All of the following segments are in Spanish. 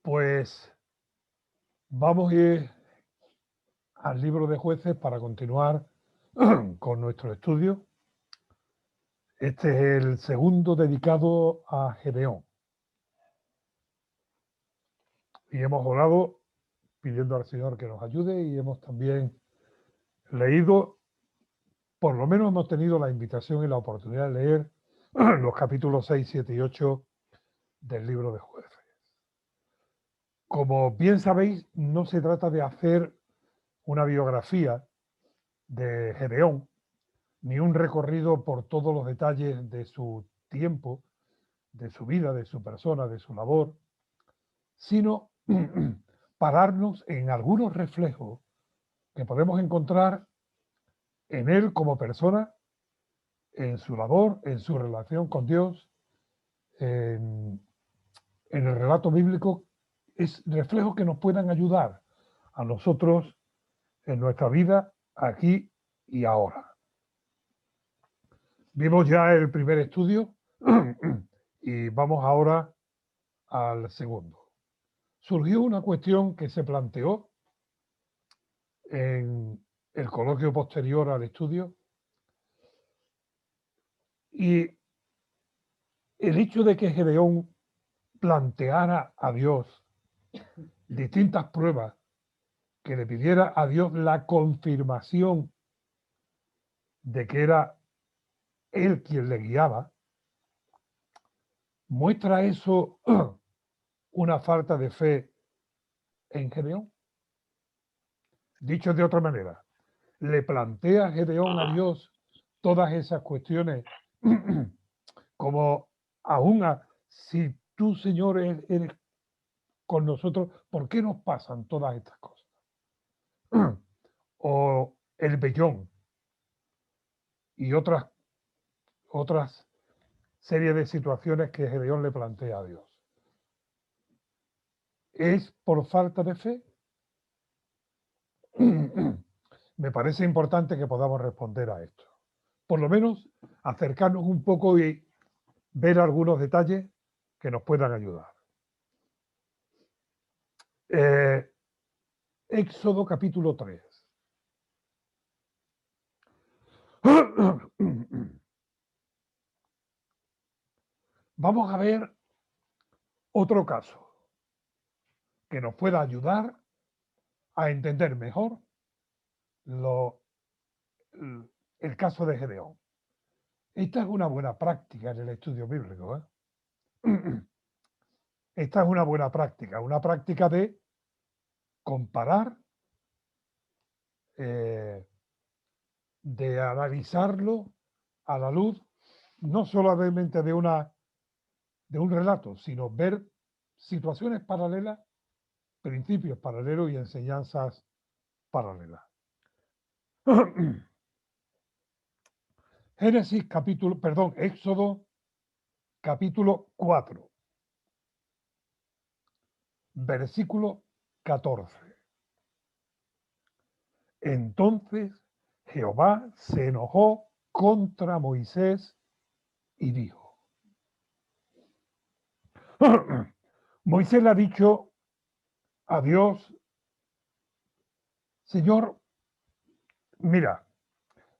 Pues vamos a ir al libro de Jueces para continuar con nuestro estudio. Este es el segundo dedicado a Gedeón. Y hemos orado pidiendo al Señor que nos ayude y hemos también leído, por lo menos hemos tenido la invitación y la oportunidad de leer los capítulos 6, 7 y 8 del libro de Jueces. Como bien sabéis, no se trata de hacer una biografía de Gedeón, ni un recorrido por todos los detalles de su tiempo, de su vida, de su persona, de su labor, sino pararnos en algunos reflejos que podemos encontrar en él como persona, en su labor, en su relación con Dios, en el relato bíblico, es reflejos que nos puedan ayudar a nosotros en nuestra vida aquí y ahora. Vimos ya el primer estudio y vamos ahora al segundo. Surgió una cuestión que se planteó en el coloquio posterior al estudio y el hecho de que Gedeón planteara a Dios distintas pruebas, que le pidiera a Dios la confirmación de que era él quien le guiaba, ¿muestra eso una falta de fe en Gedeón? Dicho de otra manera, ¿le plantea Gedeón a Dios todas esas cuestiones como aún si tú, Señor, eres con nosotros, ¿por qué nos pasan todas estas cosas? O el vellón y otras series de situaciones que Gedeón le plantea a Dios. ¿Es por falta de fe? Me parece importante que podamos responder a esto. Por lo menos acercarnos un poco y ver algunos detalles que nos puedan ayudar. Éxodo capítulo 3. Vamos a ver otro caso que nos pueda ayudar a entender mejor lo, el caso de Gedeón. Esta es una buena práctica en el estudio bíblico. Esta es una práctica de comparar, eh, de analizarlo a la luz no solamente de un relato, sino ver situaciones paralelas, principios paralelos y enseñanzas paralelas. Éxodo capítulo 4, versículo 14. Entonces Jehová se enojó contra Moisés y dijo, Moisés le ha dicho a Dios, Señor, mira,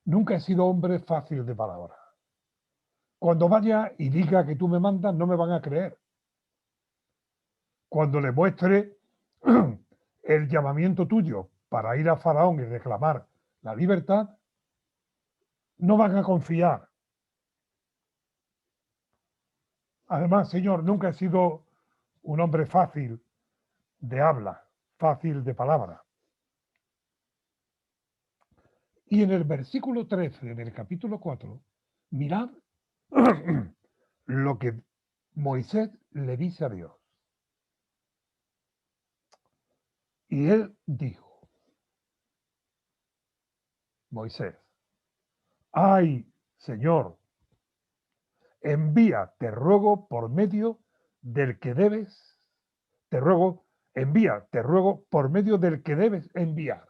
nunca he sido hombre fácil de palabra. Cuando vaya y diga que tú me mandas, no me van a creer. Cuando le muestre el llamamiento tuyo para ir a Faraón y reclamar la libertad, no van a confiar. Además, Señor, nunca he sido un hombre fácil de habla, fácil de palabra. Y en el versículo 13 del capítulo 4, mirad lo que Moisés le dice a Dios. Y él dijo, Moisés, ay, Señor, envía, te ruego, por medio del que debes, te ruego, envía, te ruego, por medio del que debes enviar.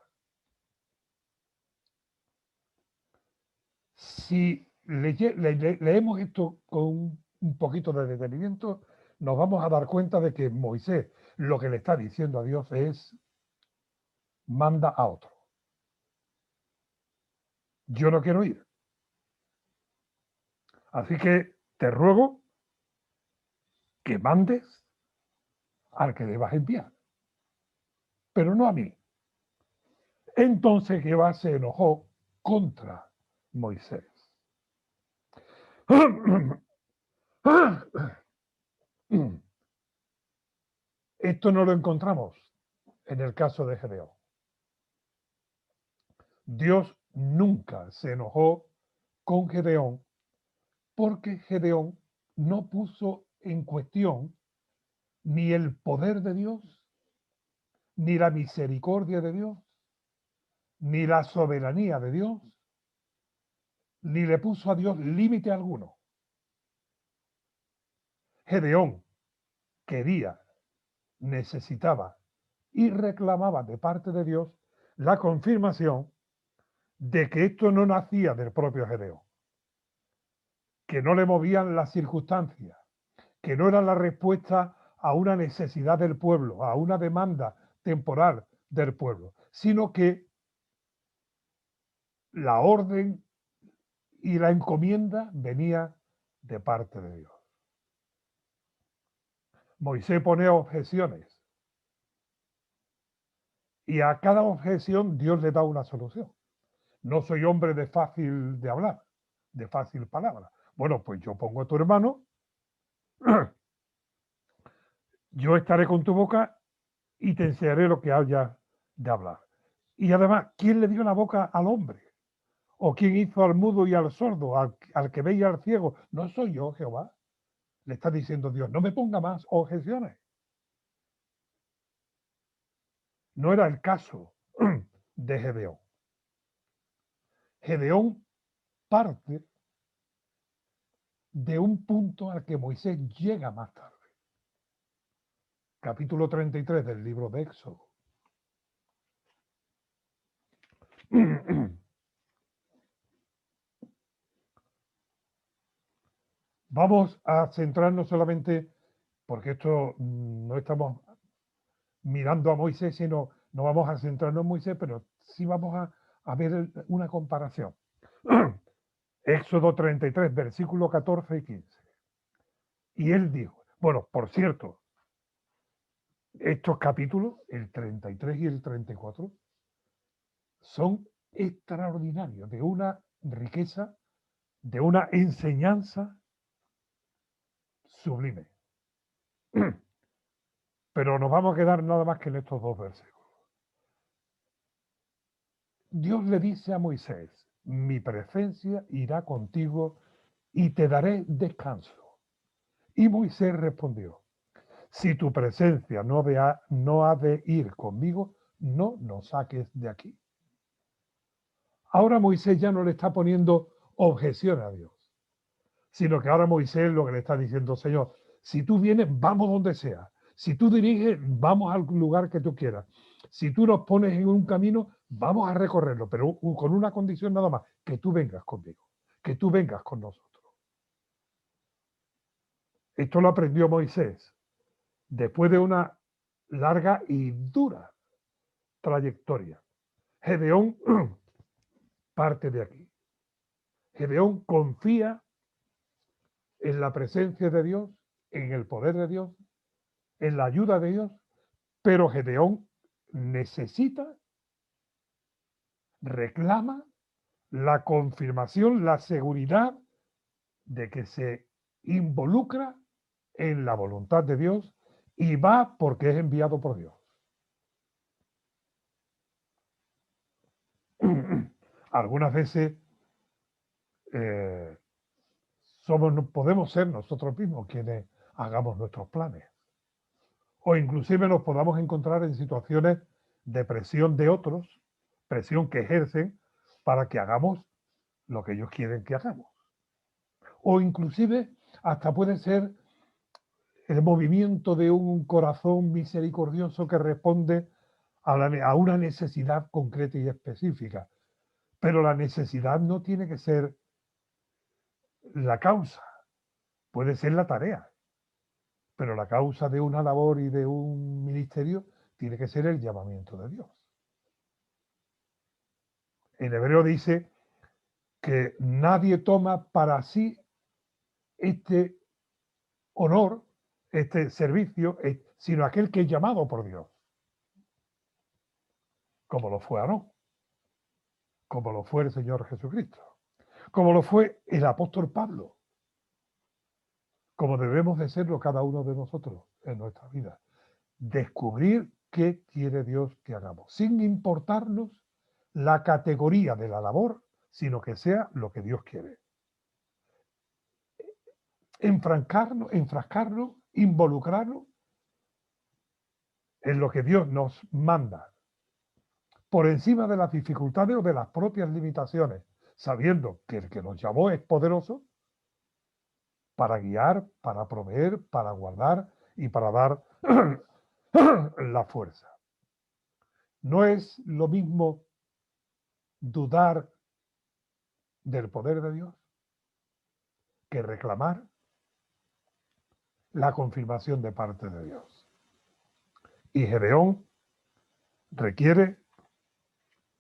Si leemos esto con un poquito de detenimiento, nos vamos a dar cuenta de que Moisés lo que le está diciendo a Dios es: manda a otro. Yo no quiero ir. Así que te ruego que mandes al que debas enviar, pero no a mí. Entonces Jehová se enojó contra Moisés. Esto no lo encontramos en el caso de Gedeón. Dios nunca se enojó con Gedeón porque Gedeón no puso en cuestión ni el poder de Dios, ni la misericordia de Dios, ni la soberanía de Dios, ni le puso a Dios límite alguno. Gedeón quería, necesitaba y reclamaba de parte de Dios la confirmación de que esto no nacía del propio Gedeón, que no le movían las circunstancias, que no era la respuesta a una necesidad del pueblo, a una demanda temporal del pueblo, sino que la orden y la encomienda venía de parte de Dios. Moisés pone objeciones y a cada objeción Dios le da una solución. No soy hombre de fácil de hablar, de fácil palabra. Bueno, pues yo pongo a tu hermano, yo estaré con tu boca y te enseñaré lo que haya de hablar. Y además, ¿quién le dio la boca al hombre? ¿O quién hizo al mudo y al sordo, al que veía al ciego? No soy yo, Jehová. Le está diciendo Dios, no me ponga más objeciones. No era el caso de Gedeón. Gedeón parte de un punto al que Moisés llega más tarde. Capítulo 33 del libro de Éxodo. Vamos a centrarnos solamente, porque esto no estamos mirando a Moisés, sino no vamos a centrarnos en Moisés, pero sí vamos a ver una comparación. Éxodo 33, versículos 14 y 15. Y él dijo, bueno, por cierto, estos capítulos, el 33 y el 34, son extraordinarios, de una riqueza, de una enseñanza sublime. Pero nos vamos a quedar nada más que en estos dos versículos. Dios le dice a Moisés, mi presencia irá contigo y te daré descanso. Y Moisés respondió, si tu presencia no ha de ir conmigo, no nos saques de aquí. Ahora Moisés ya no le está poniendo objeción a Dios, sino que ahora Moisés lo que le está diciendo, Señor, si tú vienes, vamos donde sea. Si tú diriges, vamos al lugar que tú quieras. Si tú nos pones en un camino, vamos a recorrerlo, pero con una condición nada más, que tú vengas conmigo, que tú vengas con nosotros. Esto lo aprendió Moisés después de una larga y dura trayectoria. Gedeón parte de aquí. Gedeón confía en la presencia de Dios, en el poder de Dios, en la ayuda de Dios, pero Gedeón necesita, reclama la confirmación, la seguridad de que se involucra en la voluntad de Dios y va porque es enviado por Dios. Algunas veces podemos ser nosotros mismos quienes hagamos nuestros planes. O inclusive nos podamos encontrar en situaciones de presión de otros, presión que ejercen para que hagamos lo que ellos quieren que hagamos. O inclusive hasta puede ser el movimiento de un corazón misericordioso que responde a una necesidad concreta y específica. Pero la necesidad no tiene que ser la causa, puede ser la tarea. pero la causa de una labor y de un ministerio tiene que ser el llamamiento de Dios. En hebreo dice que nadie toma para sí este honor, este servicio, sino aquel que es llamado por Dios, como lo fue Aarón, como lo fue el Señor Jesucristo, como lo fue el apóstol Pablo, como debemos de serlo cada uno de nosotros en nuestra vida. Descubrir qué quiere Dios que hagamos, sin importarnos la categoría de la labor, sino que sea lo que Dios quiere. Enfrascarnos, involucrarnos en lo que Dios nos manda, por encima de las dificultades o de las propias limitaciones, sabiendo que el que nos llamó es poderoso para guiar, para proveer, para guardar y para dar la fuerza. No es lo mismo dudar del poder de Dios que reclamar la confirmación de parte de Dios. Y Gedeón requiere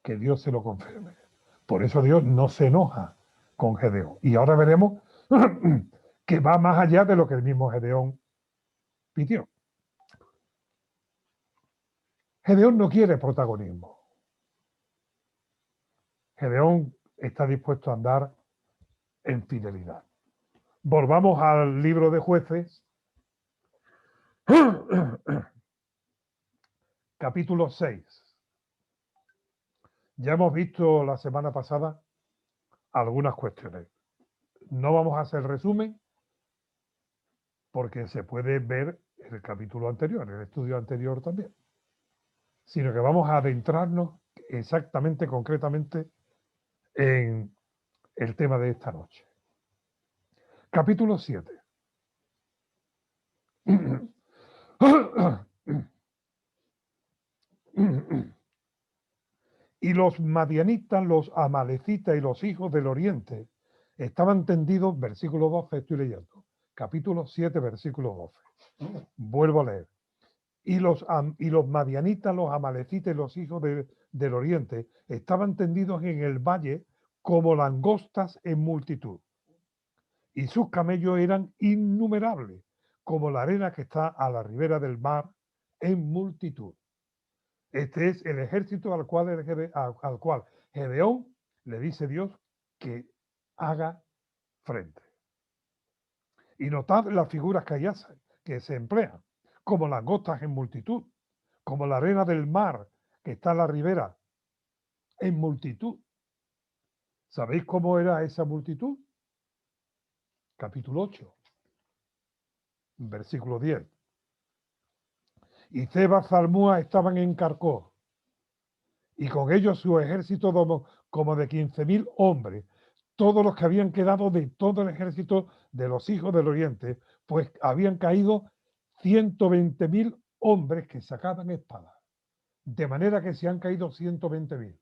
que Dios se lo confirme. Por eso Dios no se enoja con Gedeón. Y ahora veremos que va más allá de lo que el mismo Gedeón pidió. Gedeón no quiere protagonismo. Gedeón está dispuesto a andar en fidelidad. Volvamos al libro de Jueces, capítulo 6. Ya hemos visto la semana pasada algunas cuestiones. No vamos a hacer resumen porque se puede ver en el capítulo anterior, en el estudio anterior también, sino que vamos a adentrarnos exactamente, concretamente, en el tema de esta noche. Capítulo 7. Y los madianitas, los amalecitas y los hijos del oriente estaban tendidos, versículo 12, estoy leyendo, capítulo 7, versículo 12. Vuelvo a leer. Y los madianitas, los amalecitas y los hijos del oriente estaban tendidos en el valle como langostas en multitud. Y sus camellos eran innumerables, como la arena que está a la ribera del mar en multitud. Este es el ejército al cual Gedeón le dice Dios que haga frente. Y notad las figuras que se emplean, como langostas en multitud, como la arena del mar que está a la ribera en multitud. ¿Sabéis cómo era esa multitud? Capítulo 8, versículo 10. Y Cebas, Zalmúa estaban en Carcó, y con ellos su ejército como de 15.000 hombres, todos los que habían quedado de todo el ejército de los hijos del oriente, pues habían caído 120.000 hombres que sacaban espadas. De manera que se han caído 120.000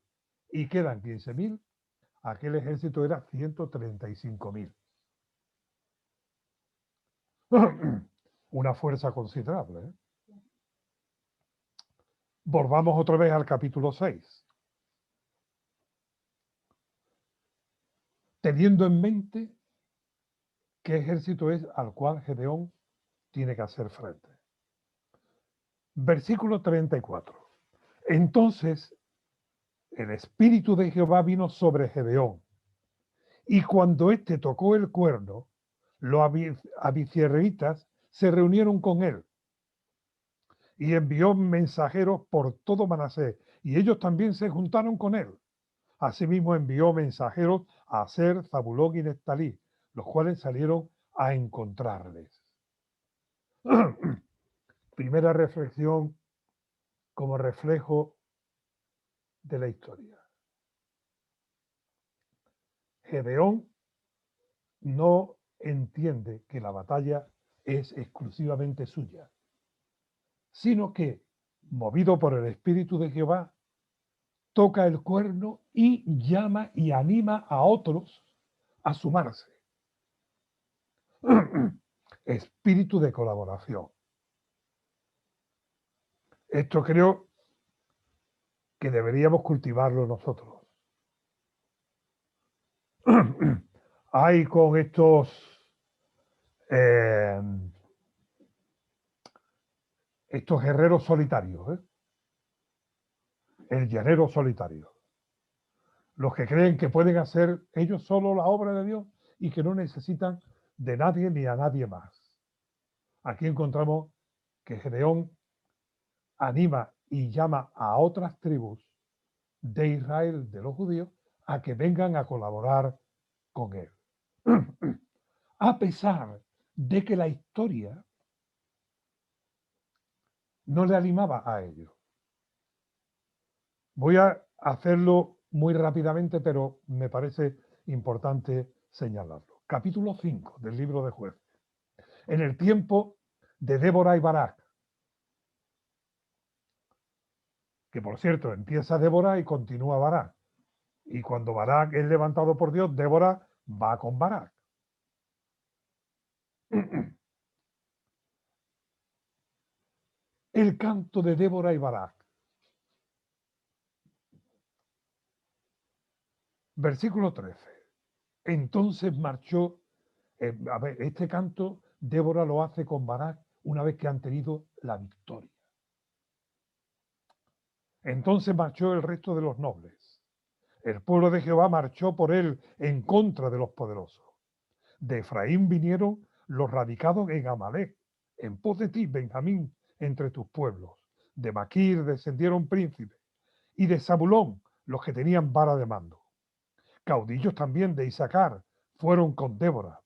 y quedan 15.000, aquel ejército era 135.000. Una fuerza considerable, ¿eh? Volvamos otra vez al capítulo 6. Teniendo en mente qué ejército es al cual Gedeón tiene que hacer frente. Versículo 34. Entonces el espíritu de Jehová vino sobre Gedeón, y cuando éste tocó el cuerno, los abisierritas se reunieron con él, y envió mensajeros por todo Manasés, y ellos también se juntaron con él. Asimismo envió mensajeros a Aser, Zabulón y Neftalí, los cuales salieron a encontrarles. Primera reflexión como reflejo de la historia. Gedeón no entiende que la batalla es exclusivamente suya, sino que, movido por el Espíritu de Jehová, toca el cuerno y llama y anima a otros a sumarse. espíritu de colaboración. Esto creo que deberíamos cultivarlo nosotros. Hay con estos guerreros solitarios, el llanero solitario, los que creen que pueden hacer ellos solo la obra de Dios y que no necesitan de nadie ni a nadie más. Aquí encontramos que Gedeón anima y llama a otras tribus de Israel, de los judíos, a que vengan a colaborar con él. A pesar de que la historia no le animaba a ello. Voy a hacerlo muy rápidamente, pero me parece importante señalarlo. Capítulo 5 del libro de Jueces. En el tiempo de Débora y Barak, que por cierto empieza Débora y continúa Barak. Y cuando Barak es levantado por Dios, Débora va con Barak. El canto de Débora y Barak. Versículo 13. Entonces marchó, a ver, este canto Débora lo hace con Barak una vez que han tenido la victoria. Entonces marchó el resto de los nobles. El pueblo de Jehová marchó por él en contra de los poderosos. De Efraín vinieron los radicados en Amalek, en pos de ti, Benjamín, entre tus pueblos. De Maquir descendieron príncipes, y de Zabulón los que tenían vara de mando. Caudillos también de Isaacar fueron con Débora,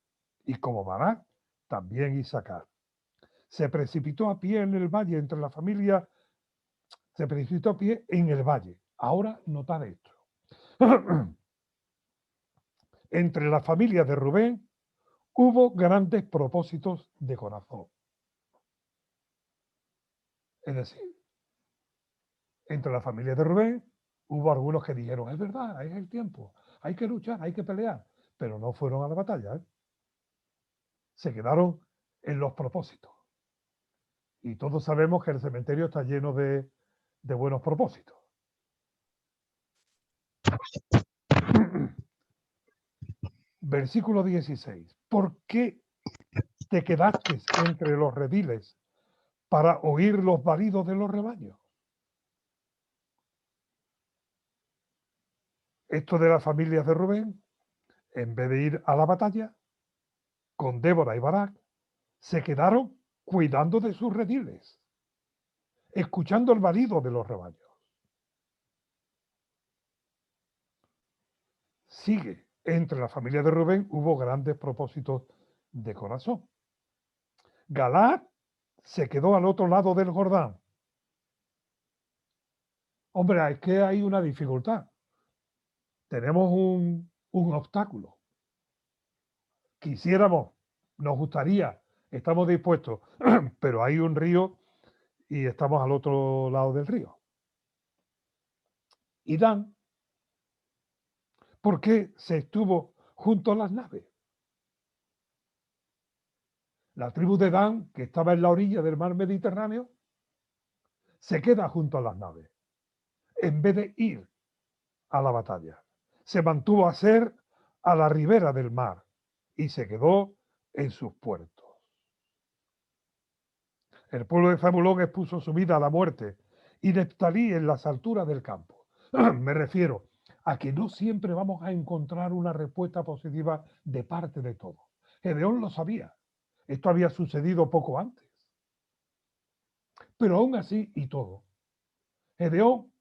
y como Barak, también Isaacar. Se precipitó a pie en el valle entre la familia, se precipitó a pie en el valle. Ahora notad esto. Entre la familia de Rubén hubo grandes propósitos de corazón. Es decir, entre la familia de Rubén hubo algunos que dijeron, es verdad, es el tiempo, hay que luchar, hay que pelear, pero no fueron a la batalla, ¿eh? Se quedaron en los propósitos. Y todos sabemos que el cementerio está lleno de buenos propósitos. Versículo 16. ¿Por qué te quedaste entre los rediles para oír los balidos de los rebaños? Esto de las familias de Rubén, en vez de ir a la batalla, con Débora y Barak, se quedaron cuidando de sus rediles, escuchando el balido de los rebaños. Sigue, entre la familia de Rubén hubo grandes propósitos de corazón. Galaad se quedó al otro lado del Jordán. Hombre, es que hay una dificultad. Tenemos un obstáculo. Quisiéramos, nos gustaría, estamos dispuestos, pero hay un río y estamos al otro lado del río. Y Dan, ¿por qué se estuvo junto a las naves? La tribu de Dan, que estaba en la orilla del mar Mediterráneo, se queda junto a las naves, en vez de ir a la batalla. Se mantuvo a ser a la ribera del mar y se quedó en sus puertos. El pueblo de Zabulón expuso su vida a la muerte y Neftalí en las alturas del campo. Me refiero a que no siempre vamos a encontrar una respuesta positiva de parte de todos. Gedeón lo sabía. Esto había sucedido poco antes. Pero aún así y todo, Gedeón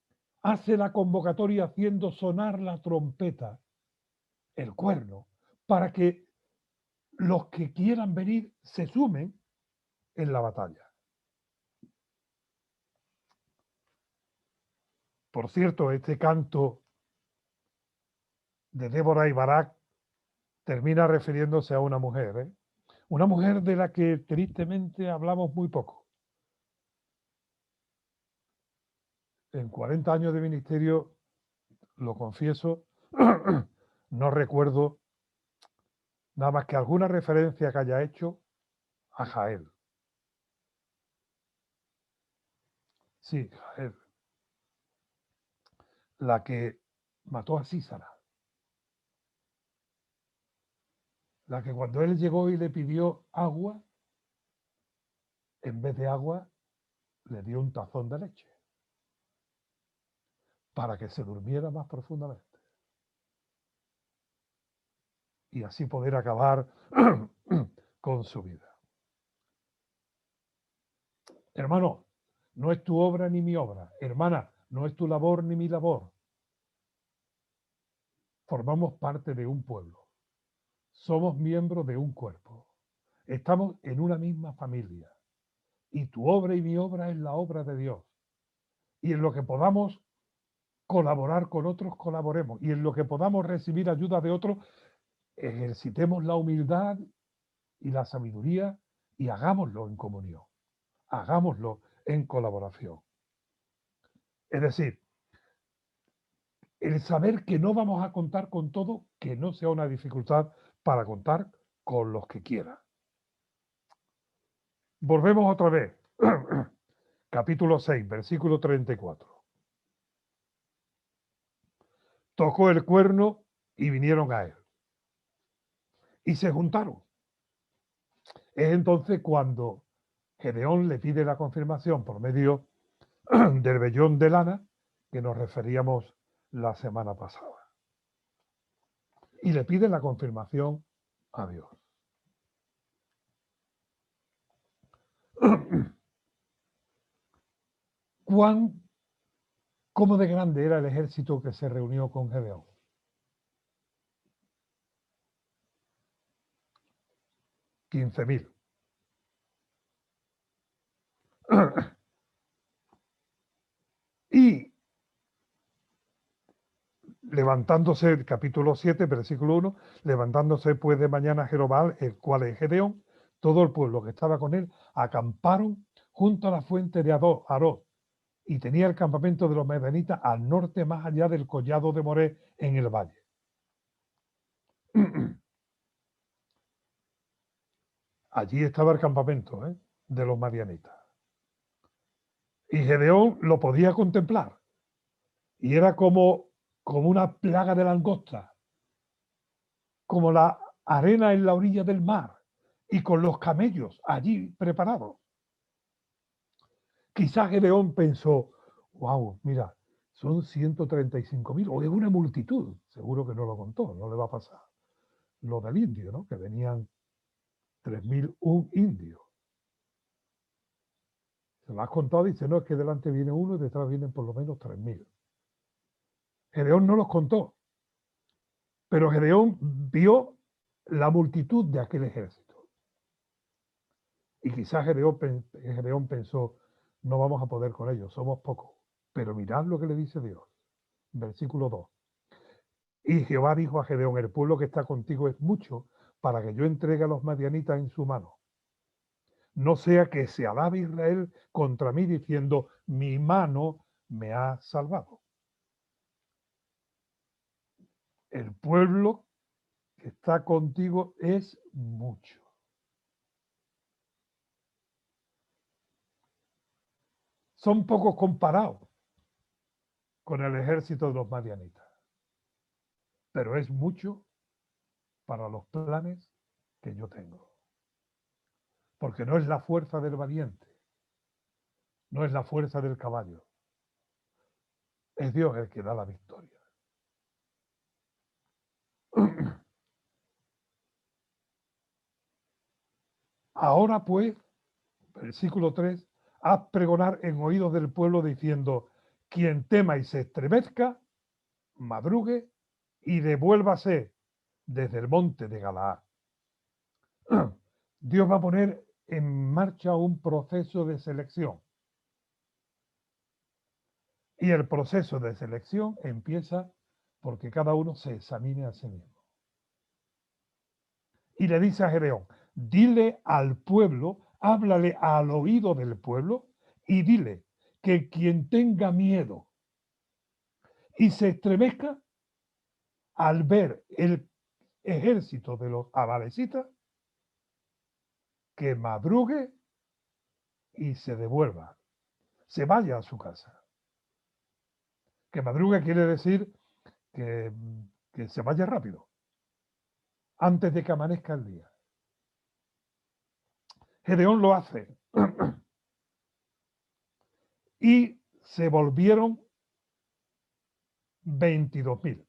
hace la convocatoria haciendo sonar la trompeta, el cuerno, para que los que quieran venir se sumen en la batalla. Por cierto, este canto de Débora y Barak termina refiriéndose a una mujer, ¿eh? Una mujer de la que tristemente hablamos muy poco. En 40 años de ministerio, lo confieso, no recuerdo nada más que alguna referencia que haya hecho a Jael. Sí, Jael. La que mató a Sísara. La que cuando él llegó y le pidió agua, en vez de agua, le dio un tazón de leche para que se durmiera más profundamente y así poder acabar con su vida. Hermano, no es tu obra ni mi obra. Hermana, no es tu labor ni mi labor. Formamos parte de un pueblo. Somos miembros de un cuerpo. Estamos en una misma familia. Y tu obra y mi obra es la obra de Dios. Y en lo que podamos colaborar con otros, colaboremos. Y en lo que podamos recibir ayuda de otros, ejercitemos la humildad y la sabiduría y hagámoslo en comunión. Hagámoslo en colaboración. Es decir, el saber que no vamos a contar con todo, que no sea una dificultad para contar con los que quieran. Volvemos otra vez. Capítulo 6, versículo 34. Tocó el cuerno y vinieron a él. Y se juntaron. Es entonces cuando Gedeón le pide la confirmación por medio del vellón de lana que nos referíamos la semana pasada. Y le pide la confirmación a Dios. ¿Cómo de grande era el ejército que se reunió con Gedeón? 15.000. Y levantándose, capítulo 7, versículo 1, levantándose pues de mañana Jerobal, el cual es Gedeón, todo el pueblo que estaba con él, acamparon junto a la fuente de Arod, y tenía el campamento de los medianitas al norte, más allá del collado de Moré, en el valle. Allí estaba el campamento de los madianitas. Y Gedeón lo podía contemplar. Y era como una plaga de langosta, como la arena en la orilla del mar, y con los camellos allí preparados. Quizás Gedeón pensó, wow, mira, son 135.000, o es una multitud, seguro que no lo contó, no le va a pasar. Lo del indio, ¿no? Que venían 3.001 indios. Se lo has contado y dice, no, es que delante viene uno y detrás vienen por lo menos 3.000. Gedeón no los contó, pero Gedeón vio la multitud de aquel ejército. Y quizás Gedeón pensó, no vamos a poder con ellos, somos pocos. Pero mirad lo que le dice Dios. Versículo 2. Y Jehová dijo a Gedeón, el pueblo que está contigo es mucho para que yo entregue a los madianitas en su mano. No sea que se alabe Israel contra mí diciendo, mi mano me ha salvado. El pueblo que está contigo es mucho. Son pocos comparados con el ejército de los madianitas, pero es mucho para los planes que yo tengo. Porque no es la fuerza del valiente, no es la fuerza del caballo, es Dios el que da la victoria. Ahora pues, versículo 3, haz pregonar en oídos del pueblo diciendo, quien tema y se estremezca, madrugue y devuélvase desde el monte de Galaad. Dios va a poner en marcha un proceso de selección. Y el proceso de selección empieza porque cada uno se examine a sí mismo. Y le dice a Gedeón, dile al pueblo, háblale al oído del pueblo y dile que quien tenga miedo y se estremezca al ver el ejército de los amalecitas, que madrugue y se devuelva, se vaya a su casa. Que madrugue quiere decir que, que se vaya rápido, antes de que amanezca el día. Gedeón lo hace y se volvieron 22.000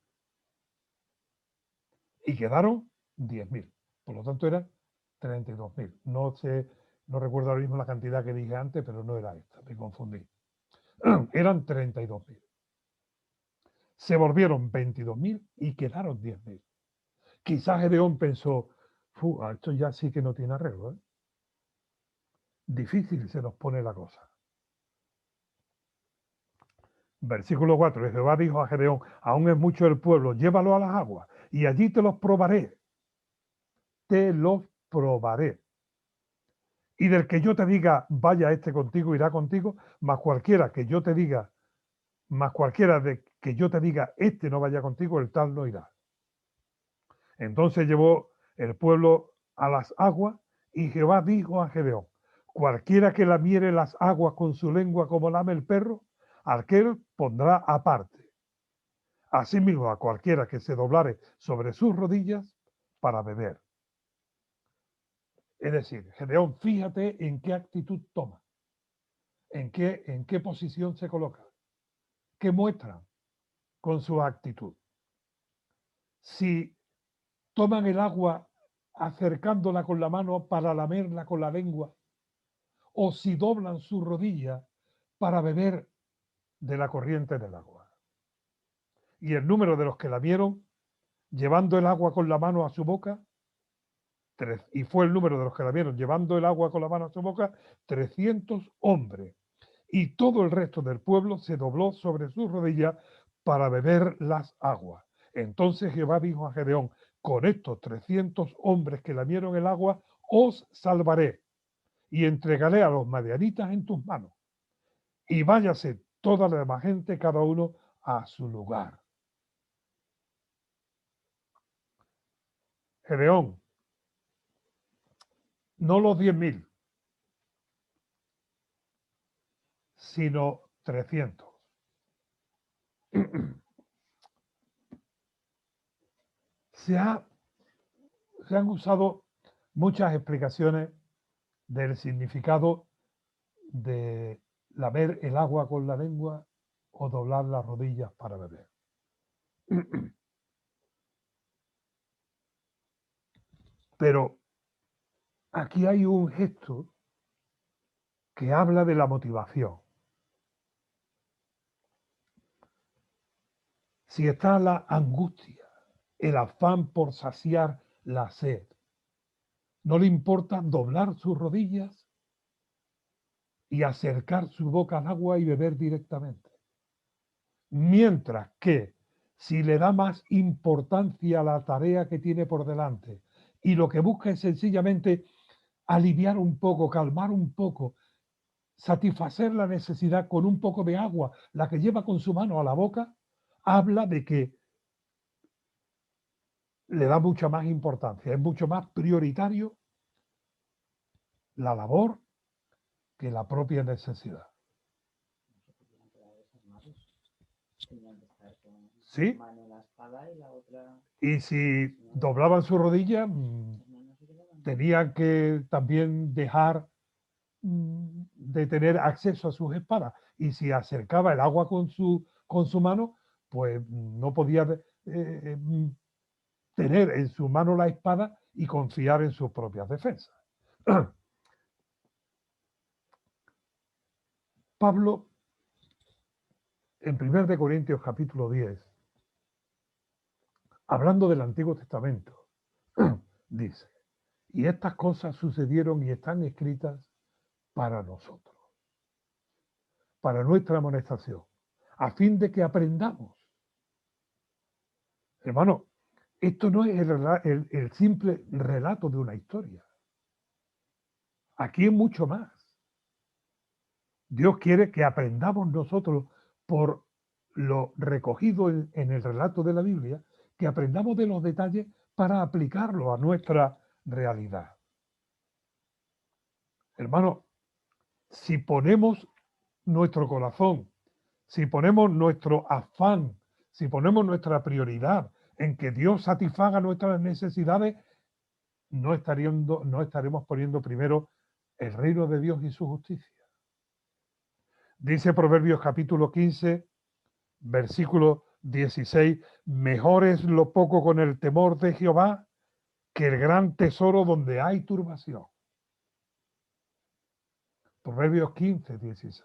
y quedaron 10.000. Por lo tanto, eran 32.000. No sé, no recuerdo ahora mismo la cantidad que dije antes, pero no era esta, me confundí. Eran 32.000. Se volvieron 22.000 y quedaron 10.000. Quizás Gedeón pensó, esto ya sí que no tiene arreglo, ¿eh? Difícil se nos pone la cosa. Versículo 4, y Jehová dijo a Gedeón, aún es mucho el pueblo, llévalo a las aguas, y allí te los probaré. Te los probaré. Y del que yo te diga, vaya este contigo, irá contigo, más cualquiera que yo te diga, más cualquiera de que yo te diga, este no vaya contigo, el tal no irá. Entonces llevó el pueblo a las aguas, y Jehová dijo a Gedeón, cualquiera que lamiere las aguas con su lengua como lame el perro, aquel pondrá aparte. Asimismo, a cualquiera que se doblare sobre sus rodillas para beber. Es decir, Gedeón, fíjate en qué actitud toma, en qué posición se coloca, qué muestran con su actitud. Si toman el agua acercándola con la mano para lamerla con la lengua, o si doblan su rodilla para beber de la corriente del agua. Y el número de los que la vieron llevando el agua con la mano a su boca, y fue el número de los que la vieron llevando el agua con la mano a su boca, 300 hombres. Y todo el resto del pueblo se dobló sobre sus rodillas para beber las aguas. Entonces Jehová dijo a Gedeón, con estos 300 hombres que lamieron el agua, os salvaré y entregaré a los madianitas en tus manos. Y váyase toda la demás gente, cada uno a su lugar. Gedeón, no los 10.000, sino 300. Se han usado muchas explicaciones del significado de lamer el agua con la lengua o doblar las rodillas para beber. Pero aquí hay un gesto que habla de la motivación. Si está la angustia, el afán por saciar la sed, no le importa doblar sus rodillas y acercar su boca al agua y beber directamente. Mientras que si le da más importancia a la tarea que tiene por delante y lo que busca es sencillamente aliviar un poco, calmar un poco, satisfacer la necesidad con un poco de agua, la que lleva con su mano a la boca, habla de que le da mucha más importancia, es mucho más prioritario la labor que la propia necesidad. ¿Sí? Y si doblaban su rodilla, tenían que también dejar de tener acceso a sus espadas. Y si acercaba el agua con su mano, pues no podía tener en su mano la espada y confiar en sus propias defensas. Pablo, en 1 Corintios capítulo 10, hablando del Antiguo Testamento, dice, y estas cosas sucedieron y están escritas para nosotros, para nuestra amonestación, a fin de que aprendamos. Hermano, esto no es el simple relato de una historia. Aquí es mucho más. Dios quiere que aprendamos nosotros por lo recogido en el relato de la Biblia, que aprendamos de los detalles para aplicarlo a nuestra realidad. Hermano, si ponemos nuestro corazón, si ponemos nuestro afán, si ponemos nuestra prioridad en que Dios satisfaga nuestras necesidades, no estaremos poniendo primero el reino de Dios y su justicia. Dice Proverbios capítulo 15, versículo 16, mejor es lo poco con el temor de Jehová que el gran tesoro donde hay turbación. Proverbios 15, 16.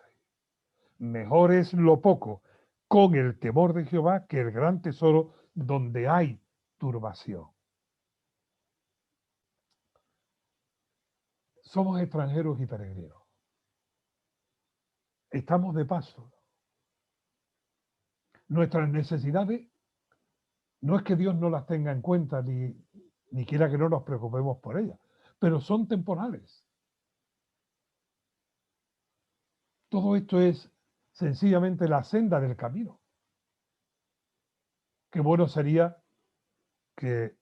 Mejor es lo poco con el temor de Jehová que el gran tesoro donde hay turbación. Somos extranjeros y peregrinos. Estamos de paso. Nuestras necesidades no es que Dios no las tenga en cuenta ni quiera que no nos preocupemos por ellas, pero son temporales. Todo esto es sencillamente la senda del camino. Qué bueno sería que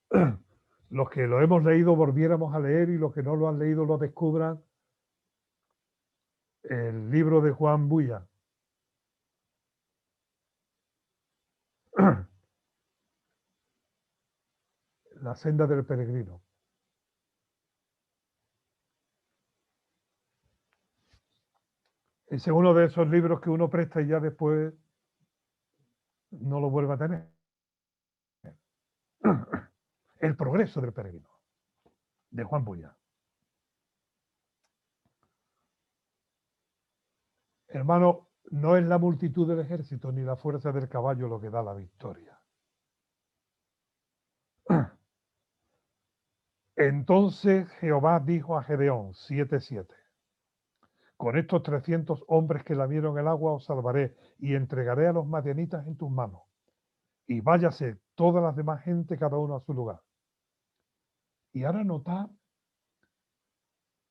los que lo hemos leído volviéramos a leer y los que no lo han leído lo descubran. El libro de Juan Buya. La senda del peregrino. Ese es uno de esos libros que uno presta y ya después no lo vuelve a tener. El progreso del peregrino, de Juan Buya. Hermano, no es la multitud del ejército ni la fuerza del caballo lo que da la victoria. Entonces Jehová dijo a Gedeón, 7:7, con estos 300 hombres que lamieron el agua os salvaré y entregaré a los madianitas en tus manos. Y váyase todas las demás gente, cada uno a su lugar. Y ahora nota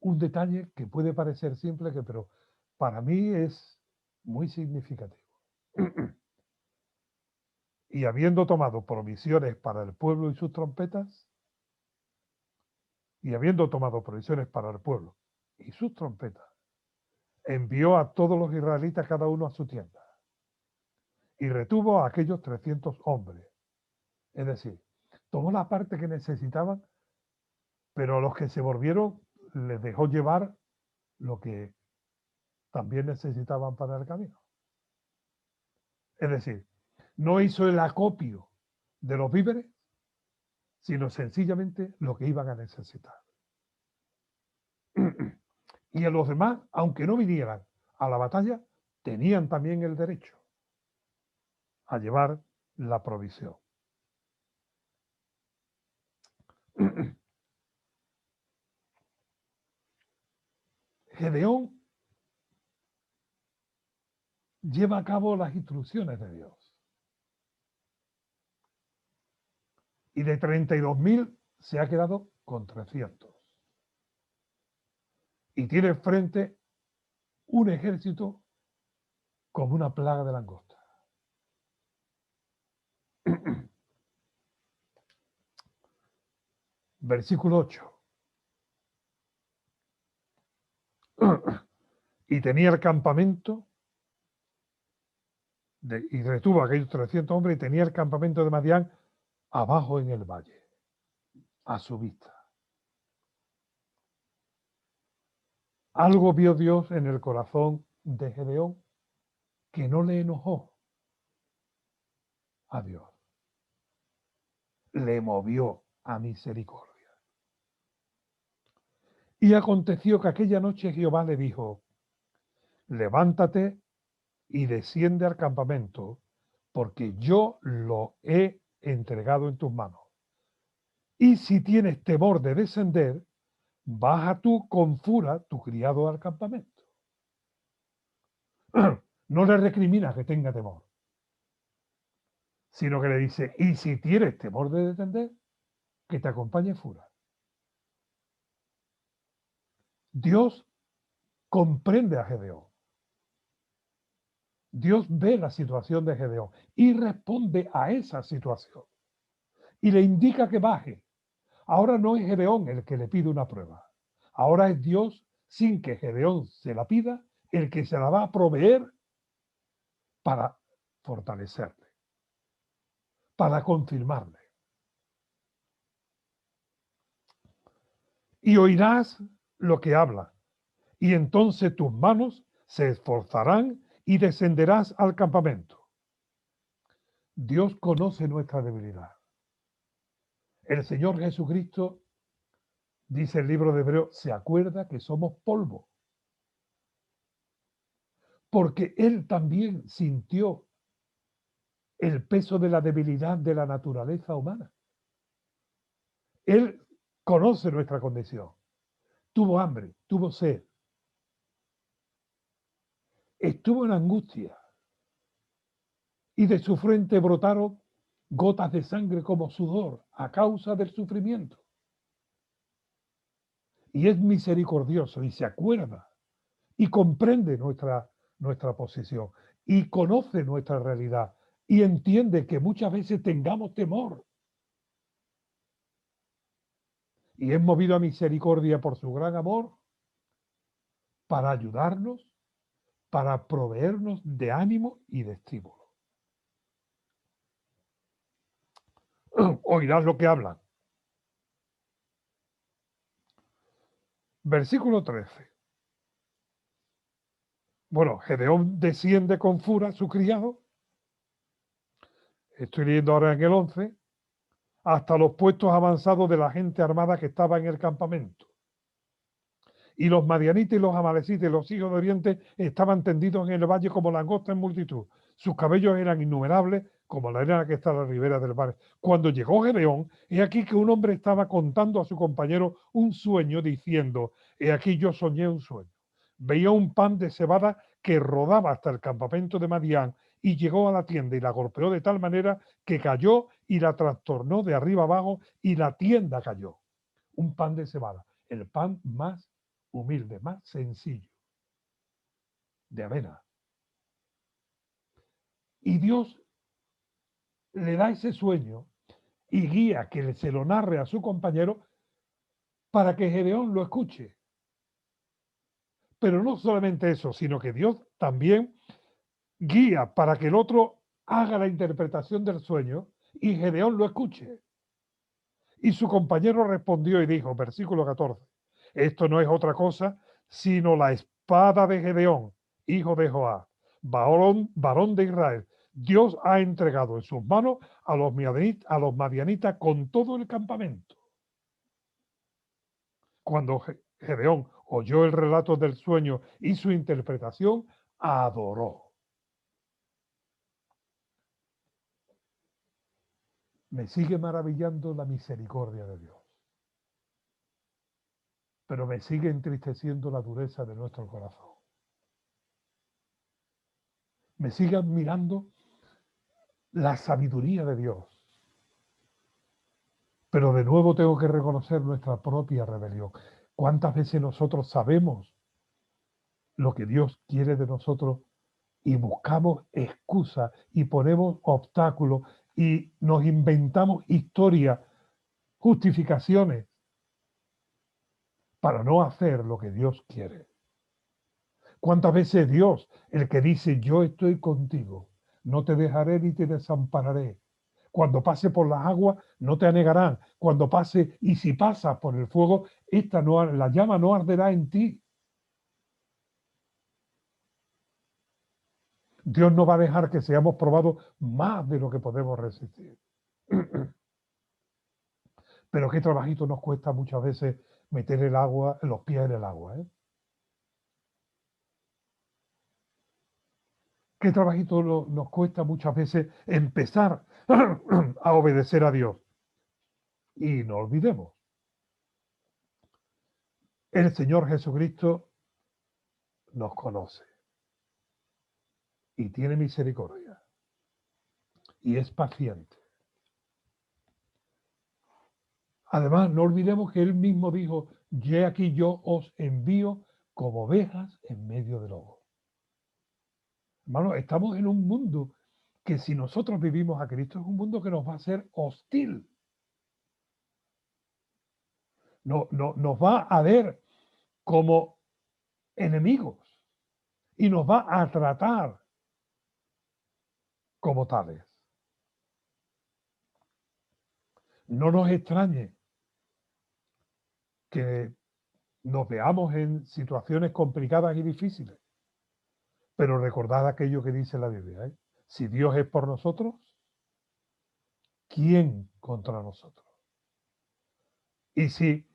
un detalle que puede parecer simple, pero para mí es muy significativo. Y habiendo tomado provisiones para el pueblo y sus trompetas, envió a todos los israelitas cada uno a su tienda y retuvo a aquellos 300 hombres. Es decir, tomó la parte que necesitaban, pero a los que se volvieron les dejó llevar lo que también necesitaban para el camino. Es decir, no hizo el acopio de los víveres, sino sencillamente lo que iban a necesitar. Y a los demás, aunque no vinieran a la batalla, tenían también el derecho a llevar la provisión. Gedeón lleva a cabo las instrucciones de Dios. Y de 32.000 se ha quedado con 300. Y tiene enfrente un ejército como una plaga de langosta. Versículo 8. Y tenía el campamento, y retuvo a aquellos 300 hombres, y tenía el campamento de Madián abajo en el valle, a su vista. Algo vio Dios en el corazón de Gedeón que no le enojó a Dios. Le movió a misericordia. Y aconteció que aquella noche Jehová le dijo, levántate y desciende al campamento, porque yo lo he entregado en tus manos. Y si tienes temor de descender, baja tú con fura tu criado al campamento. No le recrimina que tenga temor, sino que le dice, y si tienes temor de descender, que te acompañe fura. Dios comprende a Gedeón. Dios ve la situación de Gedeón y responde a esa situación. Y le indica que baje. Ahora no es Gedeón el que le pide una prueba. Ahora es Dios sin que Gedeón se la pida, el que se la va a proveer para fortalecerle, para confirmarle. Y oirás lo que habla, y entonces tus manos se esforzarán y descenderás al campamento. Dios conoce nuestra debilidad. El Señor Jesucristo, dice el libro de Hebreos, se acuerda que somos polvo. Porque Él también sintió el peso de la debilidad de la naturaleza humana. Él conoce nuestra condición. Tuvo hambre, tuvo sed. Estuvo en angustia. Y de su frente brotaron gotas de sangre como sudor a causa del sufrimiento. Y es misericordioso y se acuerda y comprende nuestra posición y conoce nuestra realidad y entiende que muchas veces tengamos temor. Y es movido a misericordia por su gran amor para ayudarnos, para proveernos de ánimo y de estímulo. Oirás lo que hablan. Versículo 13. Bueno, Gedeón desciende con Fura, su criado. Estoy leyendo ahora en el 11. Hasta los puestos avanzados de la gente armada que estaba en el campamento. Y los madianitas y los amalecitas y los hijos de Oriente estaban tendidos en el valle como langostas en multitud. Sus cabellos eran innumerables como la arena que está a la ribera del mar. Cuando llegó Gedeón, he aquí que un hombre estaba contando a su compañero un sueño, diciendo, he aquí yo soñé un sueño. Veía un pan de cebada que rodaba hasta el campamento de Madián y llegó a la tienda y la golpeó de tal manera que cayó y la trastornó de arriba abajo y la tienda cayó. Un pan de cebada, el pan más humilde, más sencillo, de avena. Y Dios le da ese sueño y guía que se lo narre a su compañero para que Gedeón lo escuche. Pero no solamente eso, sino que Dios también guía para que el otro haga la interpretación del sueño y Gedeón lo escuche. Y su compañero respondió y dijo, versículo 14, esto no es otra cosa sino la espada de Gedeón, hijo de Joab, varón de Israel. Dios ha entregado en sus manos a los madianitas con todo el campamento. Cuando Gedeón oyó el relato del sueño y su interpretación, adoró. Me sigue maravillando la misericordia de Dios, pero me sigue entristeciendo la dureza de nuestro corazón. Me sigue admirando la sabiduría de Dios. Pero de nuevo tengo que reconocer nuestra propia rebelión. ¿Cuántas veces nosotros sabemos lo que Dios quiere de nosotros y buscamos excusas y ponemos obstáculos y nos inventamos historias, justificaciones para no hacer lo que Dios quiere? ¿Cuántas veces Dios, el que dice, yo estoy contigo, no te dejaré ni te desampararé? Cuando pase por las aguas, no te anegarán. Cuando pase, y si pasas por el fuego, la llama no arderá en ti. Dios no va a dejar que seamos probados más de lo que podemos resistir. Pero qué trabajito nos cuesta muchas veces meter los pies en el agua, ¿eh? Qué trabajito nos cuesta muchas veces empezar a obedecer a Dios. Y no olvidemos, el Señor Jesucristo nos conoce y tiene misericordia y es paciente. Además, no olvidemos que Él mismo dijo, he aquí yo os envío como ovejas en medio de lobos. Hermano, estamos en un mundo que si nosotros vivimos a Cristo es un mundo que nos va a ser hostil. Nos va a ver como enemigos y nos va a tratar como tales. No nos extrañe que nos veamos en situaciones complicadas y difíciles, pero recordad aquello que dice la Biblia, ¿eh? Si Dios es por nosotros, ¿quién contra nosotros? Y si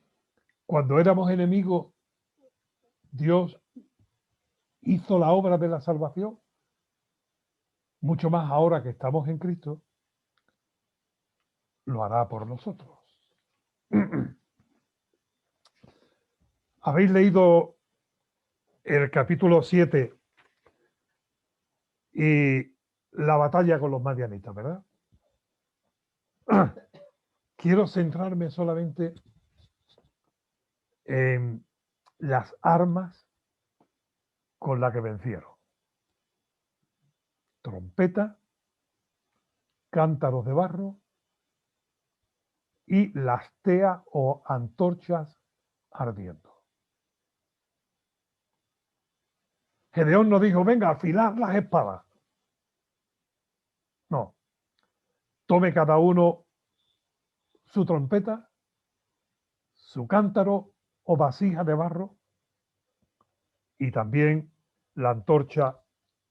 cuando éramos enemigos Dios hizo la obra de la salvación, mucho más ahora que estamos en Cristo, lo hará por nosotros. Habéis leído el capítulo 7 y la batalla con los madianitas, ¿verdad? Quiero centrarme solamente en las armas con las que vencieron. Trompeta, cántaros de barro y las teas o antorchas ardiendo. Gedeón no dijo, venga, afilad las espadas. No, tome cada uno su trompeta, su cántaro o vasija de barro y también la antorcha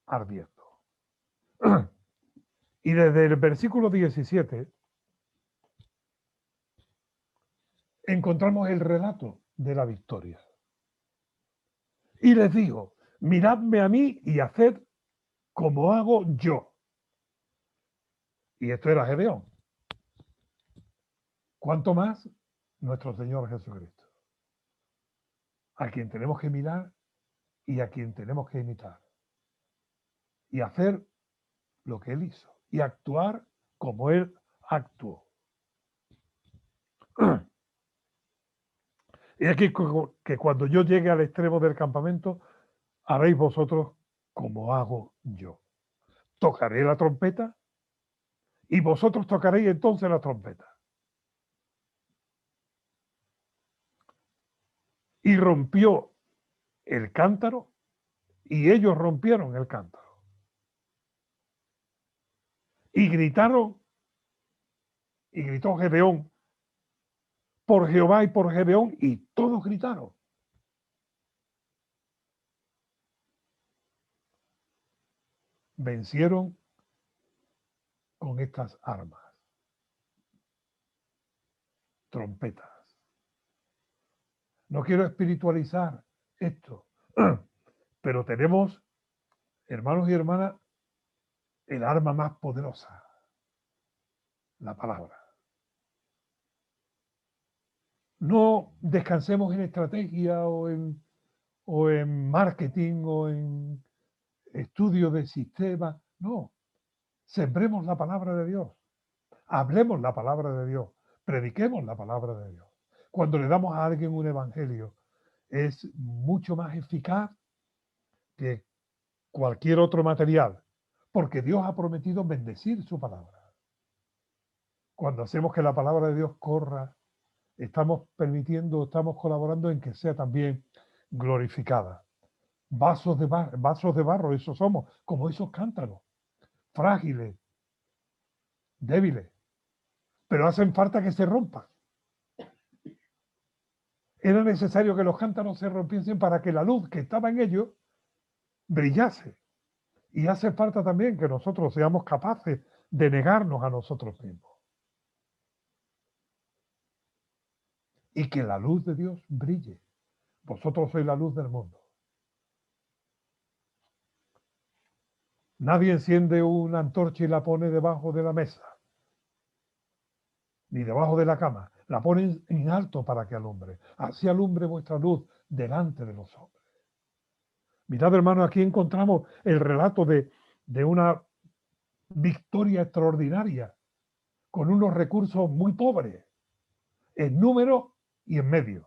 ardiendo. Y desde el versículo 17 encontramos el relato de la victoria. Y les digo, miradme a mí y haced como hago yo. Y esto era Gedeón. ¿Cuánto más nuestro Señor Jesucristo? A quien tenemos que mirar y a quien tenemos que imitar. Y hacer lo que Él hizo. Y actuar como Él actuó. Y aquí que cuando yo llegue al extremo del campamento, haréis vosotros como hago yo. Tocaré la trompeta y vosotros tocaréis entonces la trompeta. Y rompió el cántaro y ellos rompieron el cántaro. Y gritaron, y gritó Gedeón por Jehová y por Gedeón, y todos gritaron. Vencieron con estas armas. Trompetas. No quiero espiritualizar esto, pero tenemos, hermanos y hermanas, el arma más poderosa, la palabra. No descansemos en estrategia o en marketing o en estudio de sistemas. No, sembremos la palabra de Dios. Hablemos la palabra de Dios. Prediquemos la palabra de Dios. Cuando le damos a alguien un evangelio, es mucho más eficaz que cualquier otro material, porque Dios ha prometido bendecir su palabra. Cuando hacemos que la palabra de Dios corra, estamos permitiendo, estamos colaborando en que sea también glorificada. Vasos de barro, eso somos, como esos cántaros, frágiles, débiles, pero hacen falta que se rompan. Era necesario que los cántaros se rompiesen para que la luz que estaba en ellos brillase. Y hace falta también que nosotros seamos capaces de negarnos a nosotros mismos. Y que la luz de Dios brille. Vosotros sois la luz del mundo. Nadie enciende una antorcha y la pone debajo de la mesa, ni debajo de la cama. La pone en alto para que alumbre. Así alumbre vuestra luz delante de los hombres. Mirad, hermano, aquí encontramos el relato de una victoria extraordinaria con unos recursos muy pobres en número y en medios.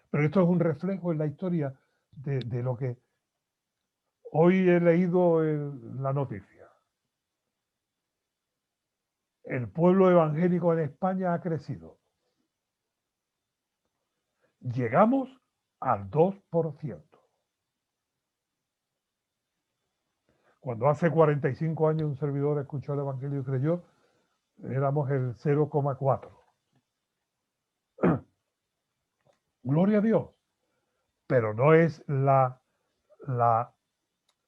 Pero esto es un reflejo en la historia de lo que hoy he leído en la noticia. El pueblo evangélico en España ha crecido. Llegamos al 2%. Cuando hace 45 años un servidor escuchó el Evangelio y creyó, éramos el 0,4. Gloria a Dios. Pero no es la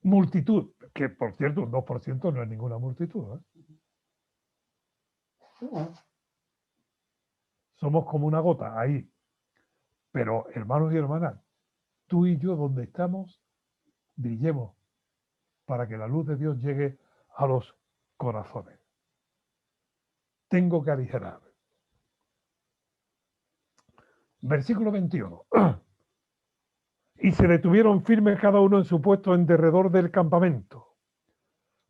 multitud, que por cierto un 2% no es ninguna multitud, ¿eh? Somos como una gota ahí. Pero hermanos y hermanas, tú y yo donde estamos, brillemos para que la luz de Dios llegue a los corazones. Tengo que aligerar. Versículo 21. Y se detuvieron firmes cada uno en su puesto en derredor del campamento,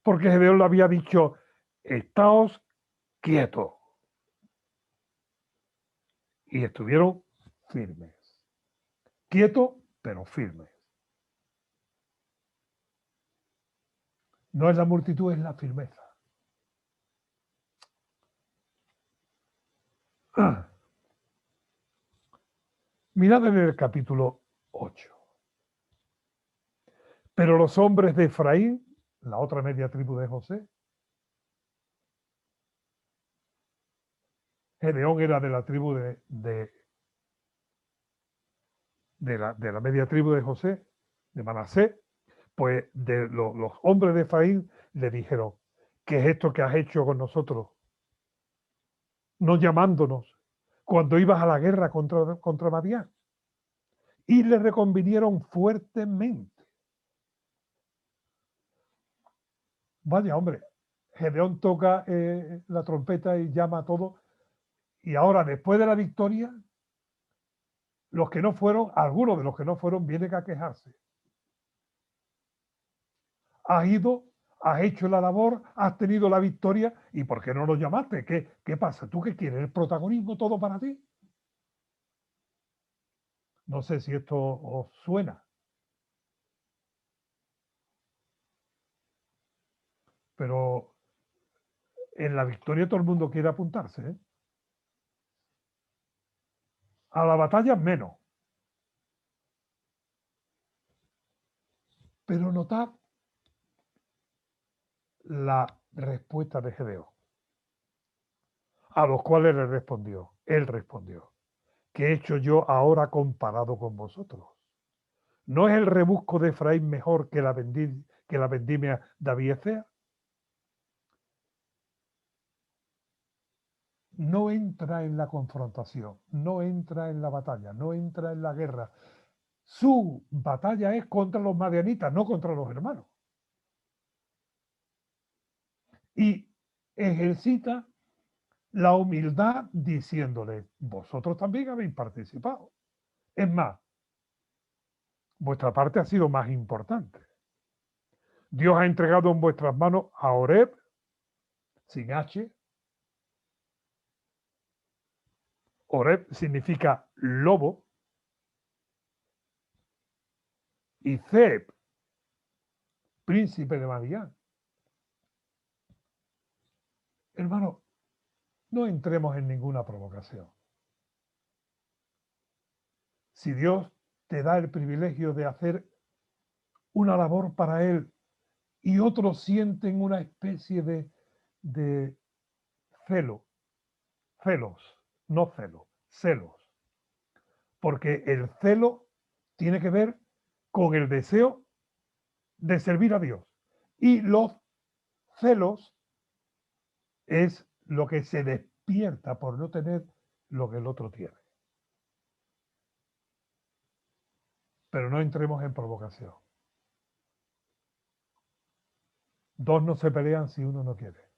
porque Gedeón le había dicho, estáos quietos. Y estuvieron firmes. Quietos, pero firmes. No es la multitud, es la firmeza. Mirad en el capítulo 8. Pero los hombres de Efraín, la otra media tribu de José, Gedeón era de la tribu de la media tribu de José, de Manasés, pues los hombres de Efraín le dijeron, ¿qué es esto que has hecho con nosotros? No llamándonos cuando ibas a la guerra contra Madián. Y le reconvinieron fuertemente. Vaya, hombre, Gedeón toca la trompeta y llama a todos. Y ahora, después de la victoria, los que no fueron, algunos de los que no fueron, vienen a quejarse. Has ido, has hecho la labor, has tenido la victoria, ¿y por qué no nos llamaste? ¿Qué pasa? ¿Tú qué quieres? ¿El protagonismo todo para ti? No sé si esto os suena, pero en la victoria todo el mundo quiere apuntarse, ¿eh? A la batalla menos. Pero notad la respuesta de Gedeón, a los cuales él respondió, ¿qué he hecho yo ahora comparado con vosotros? ¿No es el rebusco de Efraín mejor que la vendimia de Abiezea? No entra en la confrontación, no entra en la batalla, no entra en la guerra. Su batalla es contra los madianitas, no contra los hermanos. Y ejercita la humildad diciéndole, vosotros también habéis participado. Es más, vuestra parte ha sido más importante. Dios ha entregado en vuestras manos a Oreb, sin H. Oreb significa lobo. Y Zeb, príncipe de Madián. Hermano, no entremos en ninguna provocación. Si Dios te da el privilegio de hacer una labor para Él y otros sienten una especie de celo, no celos, porque el celo tiene que ver con el deseo de servir a Dios y los celos es lo que se despierta por no tener lo que el otro tiene. Pero no entremos en provocación. Dos no se pelean si uno no quiere.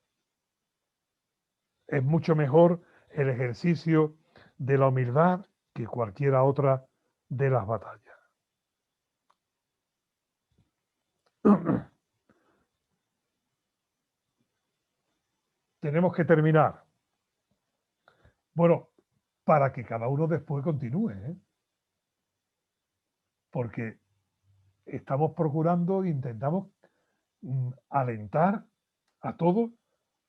Es mucho mejor el ejercicio de la humildad que cualquiera otra de las batallas. Tenemos que terminar. Bueno, para que cada uno después continúe, ¿eh? Porque estamos procurando, intentamos alentar a todos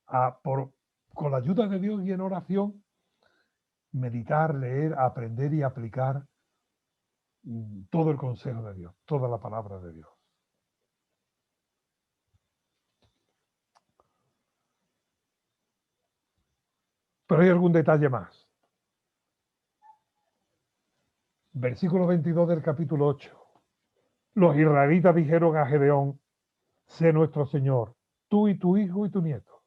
con la ayuda de Dios y en oración, meditar, leer, aprender y aplicar todo el consejo de Dios, toda la palabra de Dios. Pero hay algún detalle más. Versículo 22 del capítulo 8. Los israelitas dijeron a Gedeón: sé nuestro Señor, tú y tu hijo y tu nieto,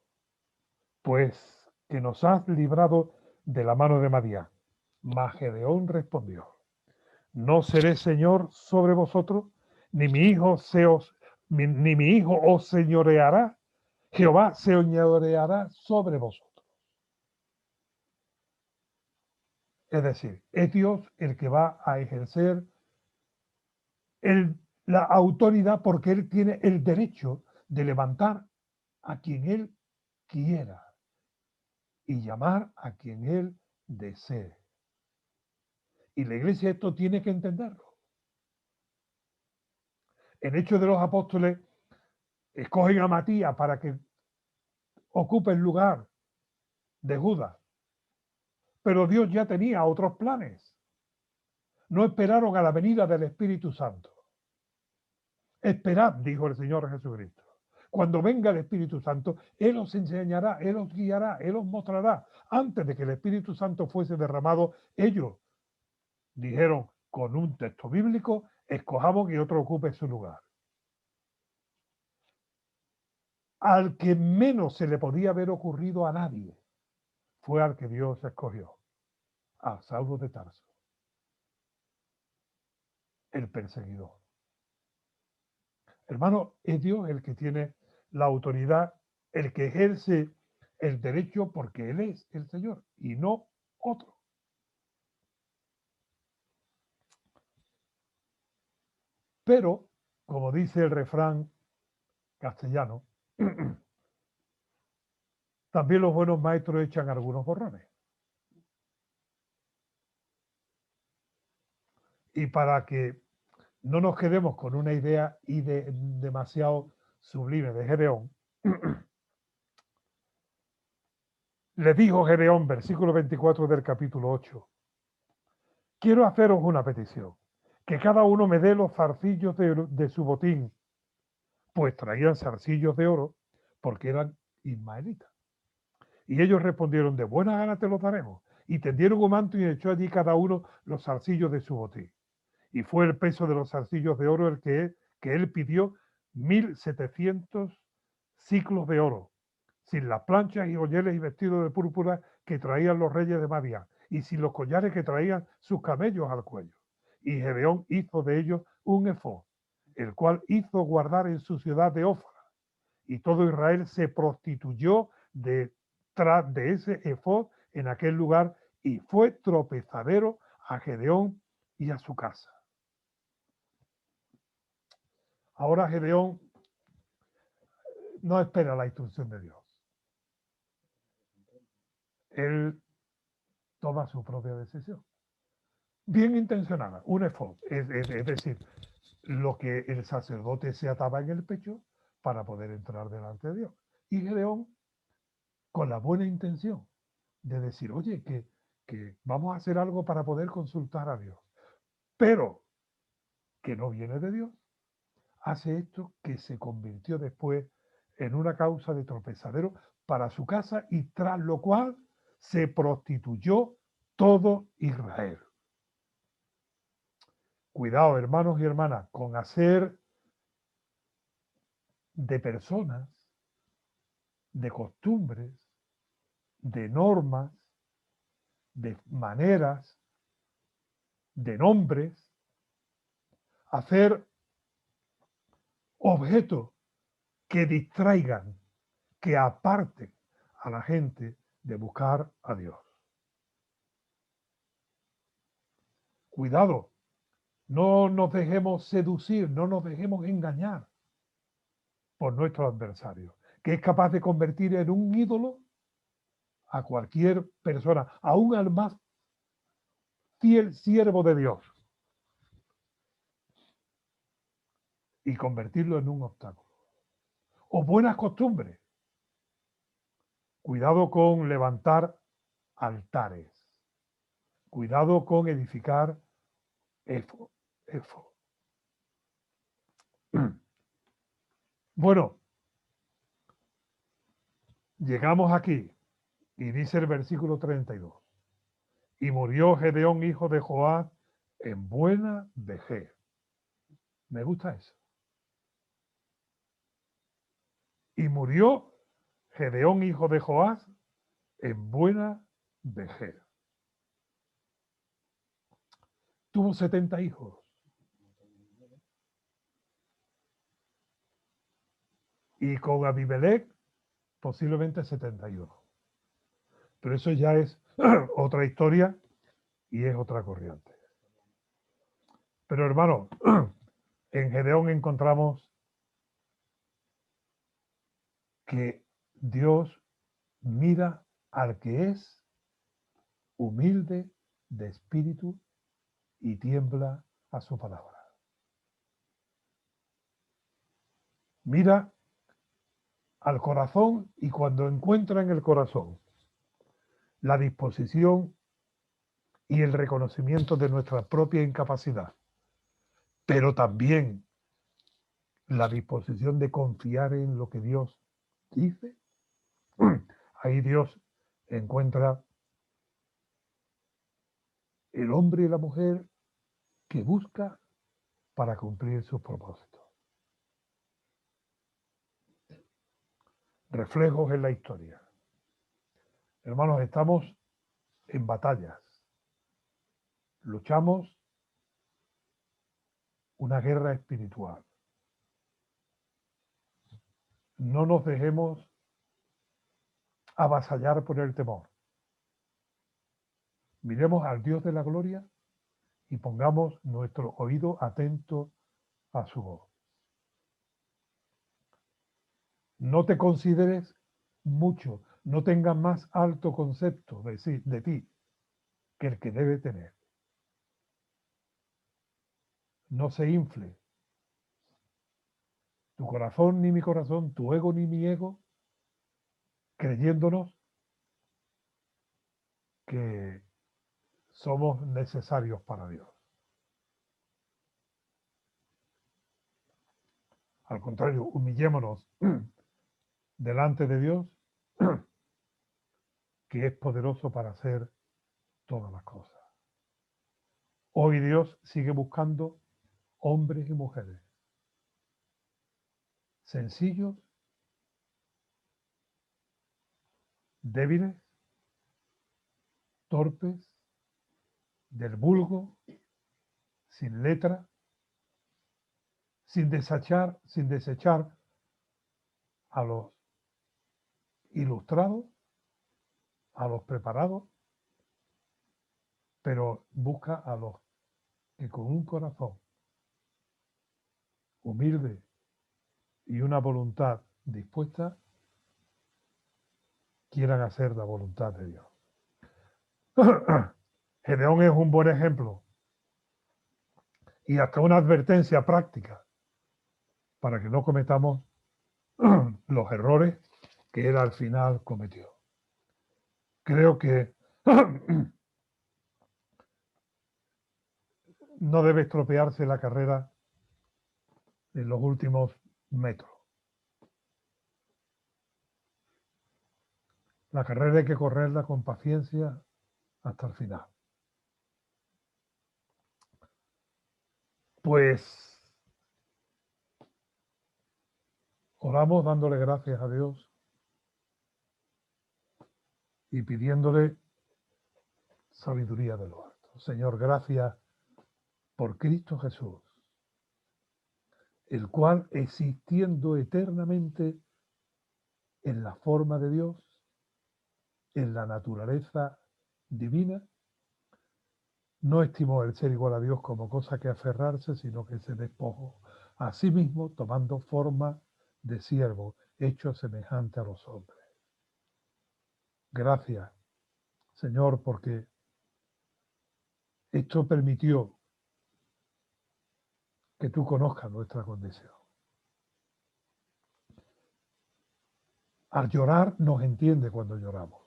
pues que nos has librado de la mano de Madián. Mas Gedeón respondió: no seré Señor sobre vosotros, ni mi hijo ni mi hijo os señoreará. Jehová señoreará sobre vosotros. Es decir, es Dios el que va a ejercer la autoridad, porque Él tiene el derecho de levantar a quien Él quiera y llamar a quien Él desee. Y la iglesia esto tiene que entenderlo. En Hechos de los Apóstoles escogen a Matías para que ocupe el lugar de Judas, pero Dios ya tenía otros planes. No esperaron a la venida del Espíritu Santo. Esperad, dijo el Señor Jesucristo. Cuando venga el Espíritu Santo, Él os enseñará, Él os guiará, Él os mostrará. Antes de que el Espíritu Santo fuese derramado, ellos dijeron con un texto bíblico: escojamos que otro ocupe su lugar. Al que menos se le podía haber ocurrido a nadie fue al que Dios escogió, a Saulo de Tarso, el perseguidor. Hermano, es Dios el que tiene la autoridad, el que ejerce el derecho, porque Él es el Señor y no otro. Pero, como dice el refrán castellano, también los buenos maestros echan algunos borrones. Y para que no nos quedemos con una idea demasiado sublime de Gedeón, le dijo Gedeón, versículo 24 del capítulo 8, quiero haceros una petición, que cada uno me dé los zarcillos de su botín, pues traían zarcillos de oro, porque eran ismaelitas. Y ellos respondieron: de buena gana te los daremos. Y tendieron un manto y echó allí cada uno los zarcillos de su botín. Y fue el peso de los zarcillos de oro el que él pidió, 1700 ciclos de oro, sin las planchas y joyeles y vestidos de púrpura que traían los reyes de Madián, y sin los collares que traían sus camellos al cuello. Y Gedeón hizo de ellos un efod, el cual hizo guardar en su ciudad de Ofra. Y todo Israel se prostituyó detrás de ese efod en aquel lugar, y fue tropezadero a Gedeón y a su casa. Ahora Gedeón no espera la instrucción de Dios. Él toma su propia decisión. Bien intencionada, un efod, es decir, lo que el sacerdote se ataba en el pecho para poder entrar delante de Dios. Y Gedeón, con la buena intención de decir: oye, que vamos a hacer algo para poder consultar a Dios, pero que no viene de Dios, hace esto que se convirtió después en una causa de tropezadero para su casa, y tras lo cual se prostituyó todo Israel. Cuidado, hermanos y hermanas, con hacer de personas, de costumbres, de normas, de maneras, de nombres, hacer objetos que distraigan, que aparten a la gente de buscar a Dios. Cuidado, no nos dejemos seducir, no nos dejemos engañar por nuestro adversario, que es capaz de convertir en un ídolo a cualquier persona, aún al más fiel siervo de Dios, y convertirlo en un obstáculo. O buenas costumbres. Cuidado con levantar altares. Cuidado con edificar Éfod. Bueno, llegamos aquí y dice el versículo 32. Y murió Gedeón, hijo de Joás, en buena vejez. Me gusta eso. Y murió Gedeón, hijo de Joás, en buena vejez. Tuvo 70 hijos. Y con Abimelech posiblemente 71. Pero eso ya es otra historia y es otra corriente. Pero hermano, en Gedeón encontramos que Dios mira al que es humilde de espíritu y tiembla a su palabra. Mira al corazón y cuando encuentra en el corazón la disposición y el reconocimiento de nuestra propia incapacidad, pero también la disposición de confiar en lo que Dios dice, ahí Dios encuentra el hombre y la mujer que busca para cumplir sus propósitos. Reflejos en la historia. Hermanos, estamos en batallas. Luchamos una guerra espiritual. No nos dejemos avasallar por el temor. Miremos al Dios de la gloria y pongamos nuestro oído atento a su voz. No te consideres mucho, no tengas más alto concepto de ti que el que debe tener. No se infle tu corazón ni mi corazón, tu ego ni mi ego, creyéndonos que somos necesarios para Dios. Al contrario, humillémonos delante de Dios, que es poderoso para hacer todas las cosas. Hoy Dios sigue buscando hombres y mujeres sencillos, débiles, torpes, del vulgo, sin letra, sin desechar a los ilustrados, a los preparados, pero busca a los que con un corazón humilde y una voluntad dispuesta quieran hacer la voluntad de Dios. Gedeón es un buen ejemplo y hasta una advertencia práctica para que no cometamos los errores que él al final cometió. Creo que no debe estropearse la carrera en los últimos metros. La carrera hay que correrla con paciencia hasta el final. Pues oramos dándole gracias a Dios y pidiéndole sabiduría de lo alto. Señor, gracias por Cristo Jesús, el cual existiendo eternamente en la forma de Dios, en la naturaleza divina, no estimó el ser igual a Dios como cosa que aferrarse, sino que se despojó a sí mismo tomando forma de siervo, hecho semejante a los hombres. Gracias, Señor, porque esto permitió que tú conozcas nuestra condición. Al llorar nos entiende cuando lloramos.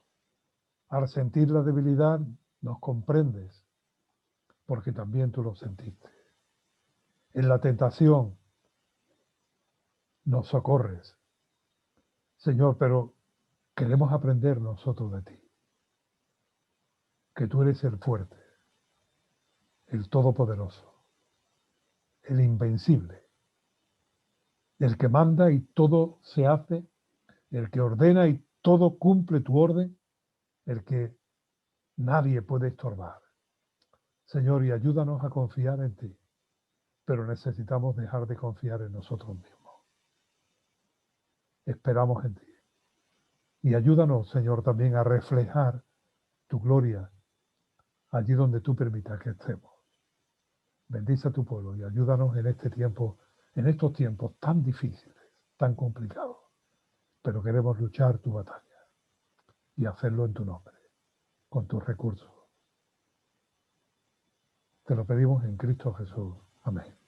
Al sentir la debilidad nos comprendes, porque también tú lo sentiste. En la tentación nos socorres, Señor, pero queremos aprender nosotros de ti, que tú eres el fuerte, el todopoderoso, el invencible, el que manda y todo se hace, el que ordena y todo cumple tu orden, el que nadie puede estorbar. Señor, y ayúdanos a confiar en ti, pero necesitamos dejar de confiar en nosotros mismos. Esperamos en ti. Y ayúdanos, Señor, también a reflejar tu gloria allí donde tú permitas que estemos. Bendice a tu pueblo y ayúdanos en este tiempo, en estos tiempos tan difíciles, tan complicados. Pero queremos luchar tu batalla y hacerlo en tu nombre, con tus recursos. Te lo pedimos en Cristo Jesús. Amén.